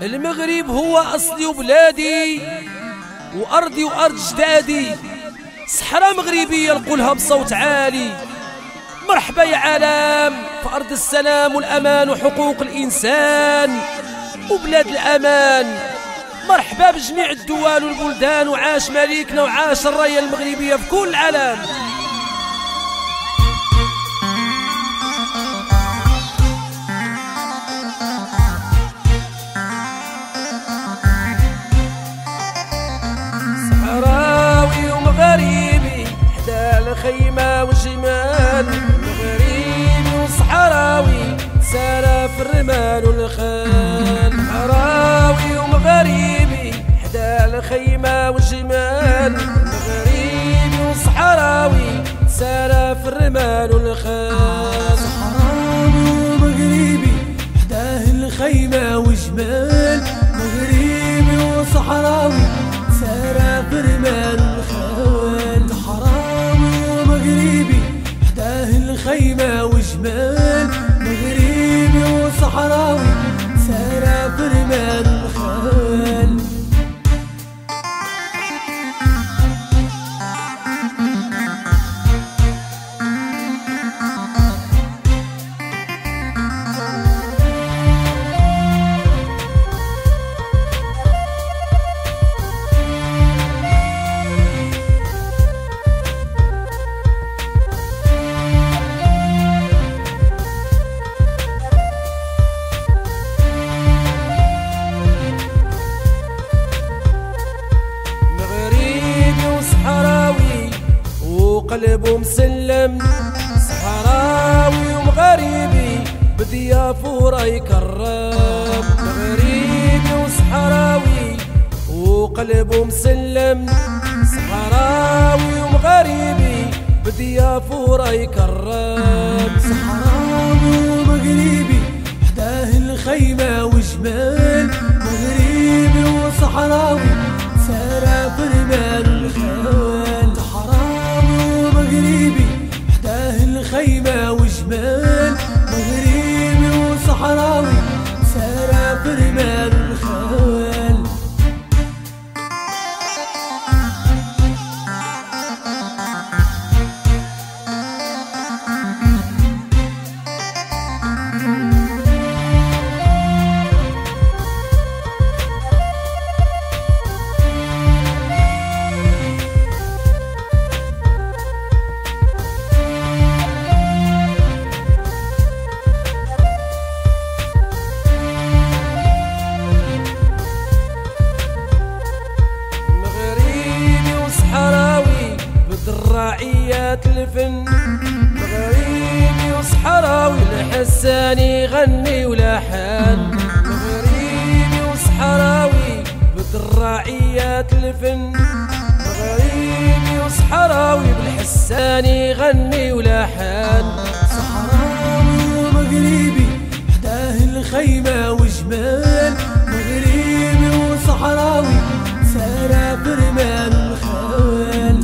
المغرب هو أصلي وبلادي وأرضي وأرض جدادي، صحراء مغربية نقولها بصوت عالي. مرحبا يا عالم في أرض السلام والأمان وحقوق الإنسان وبلاد الأمان. مرحبا بجميع الدول والبلدان، وعاش مليكنا وعاش الراية المغربية في كل العالم. صحراوي ومغربي حدا الخيمة والجمال، مغربي وصحراوي سارة في الرمال والخال. صحراوي ومغربي حدا الخيمة والجمال، مغربي وصحراوي سارة في الرمال والخال. صحراوي ومغربي حداه الخيمة وجمال، مغربي وصحراوي سارة في الرمال والخال. صحراوي ومغربي حداه الخيمة وجمال، مغربي وصحراوي سارة في الرمال والخال. قلبه مسلم، صحراوي ومغربي بضيافه راه يكرم. مغربي وصحراوي وقلبه مسلم، صحراوي ومغربي بضيافه راه يكرم. صحراوي ومغربي حداه الخيمة وجمال، مغربي وصحراوي سارة في الرمال والخال. مغربي حداه الخيمة وجمال، مغربي وصحراوي سارة في الرمال والخال. راعيات الفن، مغربي وصحراوي الحسان يغني ولحن. مغربي وصحراوي بالراعيات الفن، مغربي وصحراوي بالحسان يغني ولحن. صحراوي ومغربي حداه الخيمة وجمال، مغربي وصحراوي سارة في الرمال والخال.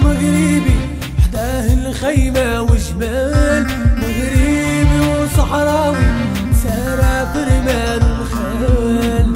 مغربي حداه الخيمة وجمال، مغربي وصحراوي سارة في الرمال والخال.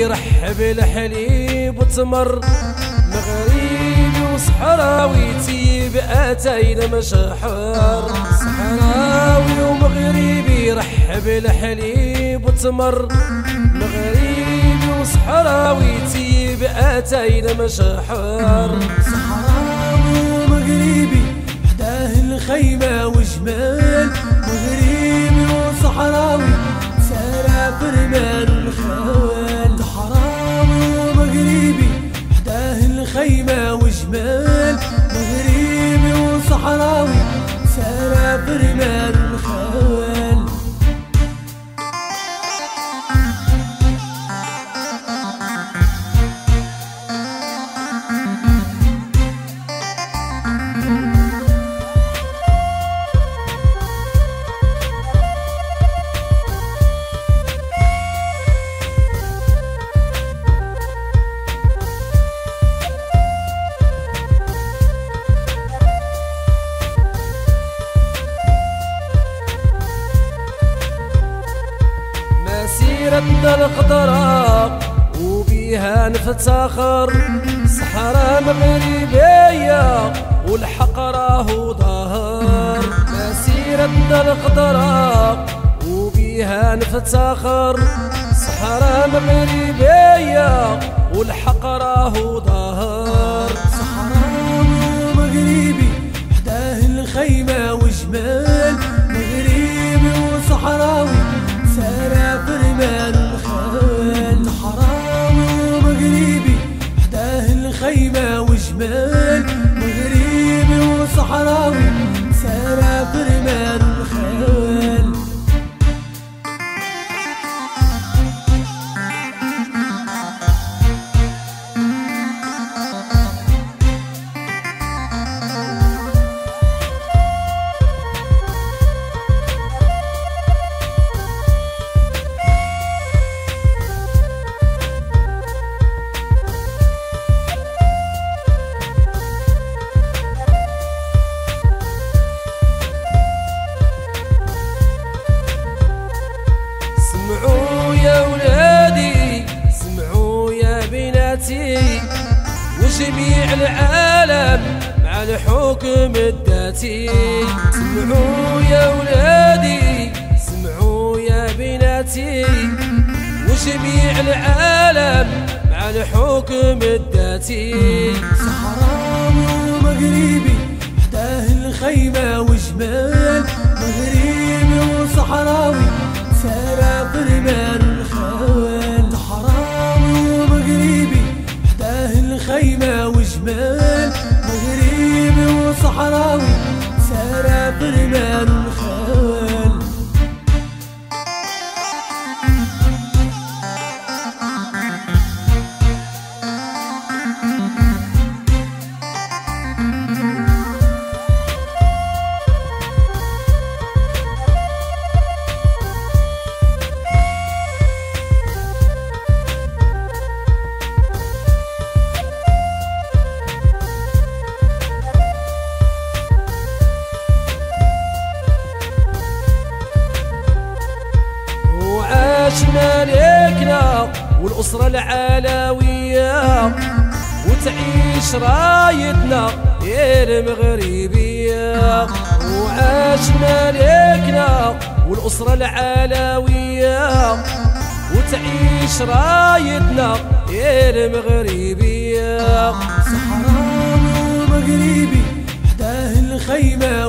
رحب الحليب وتمر، مغربي وصحراوي تيب اتينا مشحر. صحراوي ومغربي رحب الحليب وتمر، مغربي وصحراوي تيب اتينا مشحر. صحراوي ومغربي حداه الخيمة وجمال، مغربي وصحراوي سارة في الرمال والخال. صحراوي ومغربي حداه الخيمة وجمال، مغربي وصحراوي سارة في الرمال مسيرتنا الخضراء وبيها نفتخر، صحراء مغربية والحق راهو ظهر. مسيرتنا الخضراء وبيها نفتخر، صحراء مغربية والحق راهو ظهر. صحراوي ومغربي حداه الخيمة وجمال، مغربي وصحراوي سارة فرمان الخال. صحراوي ومغربي حداه الخيمة وجمال، مغربي وصحراوي سارة فرمان الخال. سمعوا يا ولادي، سمعوا يا بناتي، وجميع العالم مع الحكم الذاتي. سمعوا يا ولادي، سمعوا يا بناتي، وجميع العالم مع الحكم الذاتي. صحراوي ومغربي حداه الخيمة وجمال، مغربي وصحراوي سارة فرمان الخال. صحراوي ومغربي حداه الخيمة وجمال، مغربي وصحراوي سارة فرمان الخال. عاشنا ليكنا والأسرة العلوية، وتعيش رايتنا يا المغربية. وعاشنا ليكنا والأسرة العلوية، وتعيش رايتنا يا المغربية. صحراوي ومغربي حداه الخيمة